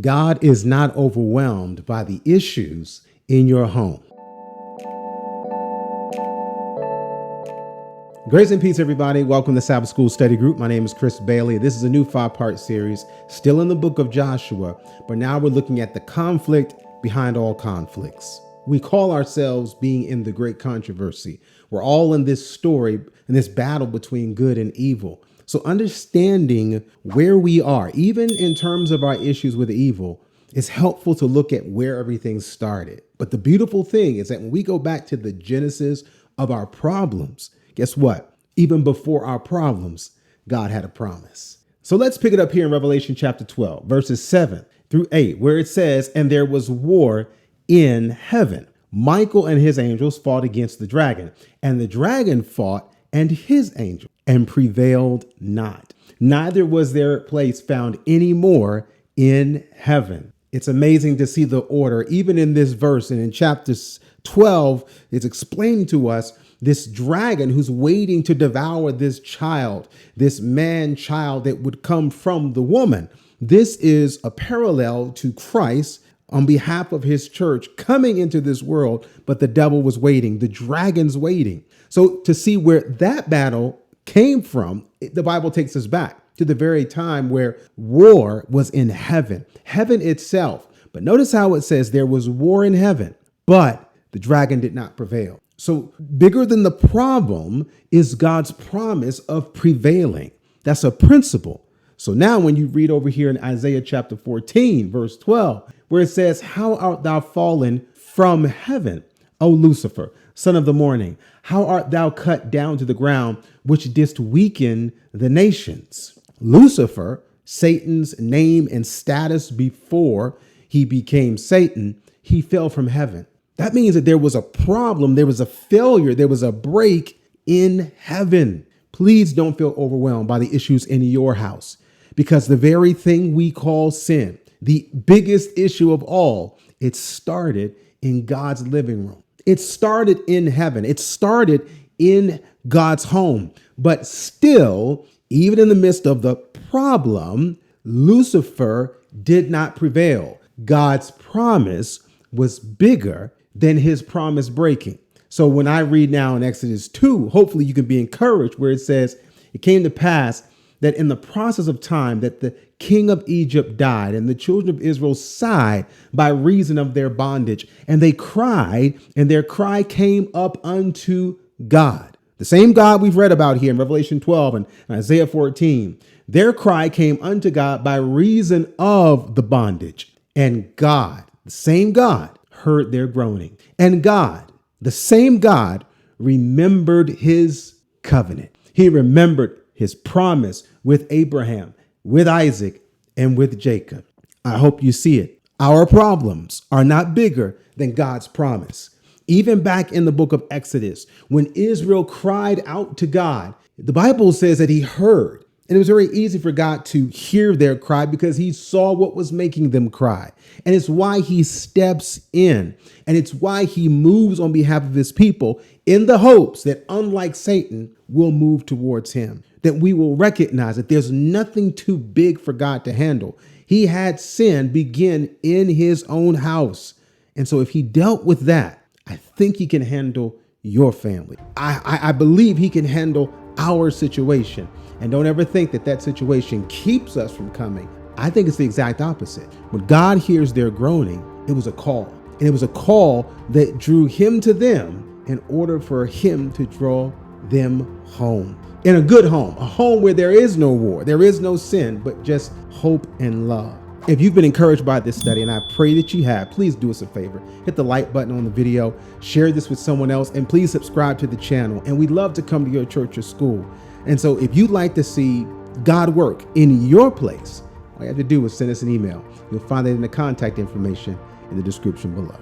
God is not overwhelmed by the issues in your home. Grace and peace, everybody. Welcome to Sabbath School Study Group. My name is Chris Bailey. This is a new 5-part series, still in the book of Joshua, but now we're looking at the conflict behind all conflicts. We call ourselves being in the great controversy. We're all in this story, in this battle between good and evil. So understanding where we are, even in terms of our issues with evil, is helpful to look at where everything started. But the beautiful thing is that when we go back to the genesis of our problems, guess what? Even before our problems, God had a promise. So let's pick it up here in Revelation chapter 12, verses 7 through 8, where it says, "And there was war in heaven. Michael and his angels fought against the dragon, and the dragon fought and his angel, and prevailed not. Neither was their place found any more in heaven." It's amazing to see the order, even in this verse. And in chapter 12, it's explaining to us this dragon who's waiting to devour this child, this man child that would come from the woman. This is a parallel to Christ on behalf of his church coming into this world, but the devil was waiting. The dragon's waiting. So to see where that battle came from, the Bible takes us back to the very time where war was in heaven, heaven itself. But notice how it says there was war in heaven, but the dragon did not prevail. So bigger than the problem is God's promise of prevailing. That's a principle. So now when you read over here in Isaiah chapter 14, verse 12, where it says, "How art thou fallen from heaven, O Lucifer, son of the morning? How art thou cut down to the ground, which didst weaken the nations?" Lucifer, Satan's name and status before he became Satan, he fell from heaven. That means that there was a problem, there was a failure, there was a break in heaven. Please don't feel overwhelmed by the issues in your house, because the very thing we call sin, the biggest issue of all, it started in God's living room. It started in heaven. It started in God's home. But still, even in the midst of the problem, Lucifer did not prevail. God's promise was bigger than his promise breaking. So when I read now in Exodus 2, hopefully you can be encouraged, where it says, "It came to pass that in the process of time that the king of Egypt died, and the children of Israel sighed by reason of their bondage, and they cried, and their cry came up unto God." The same God we've read about here in Revelation 12 and Isaiah 14. Their cry came unto God by reason of the bondage. And God, the same God, heard their groaning. And God, the same God, remembered his covenant. He remembered his promise with Abraham, with Isaac, and with Jacob. I hope you see it. Our problems are not bigger than God's promise. Even back in the book of Exodus, when Israel cried out to God, the Bible says that he heard. And it was very easy for God to hear their cry because he saw what was making them cry. And it's why he steps in. And it's why he moves on behalf of his people in the hopes that, unlike Satan, we'll move towards him. That we will recognize that there's nothing too big for God to handle. He had sin begin in his own house. And so if he dealt with that, I think he can handle your family. I believe he can handle our situation. And don't ever think that that situation keeps us from coming. I think it's the exact opposite. When God hears their groaning, it was a call. And it was a call that drew him to them in order for him to draw them home. In a good home, a home where there is no war, there is no sin, but just hope and love. If you've been encouraged by this study, and I pray that you have, please do us a favor. Hit the like button on the video, share this with someone else, and please subscribe to the channel. And we'd love to come to your church or school. And so if you'd like to see God work in your place, all you have to do is send us an email. You'll find that in the contact information in the description below.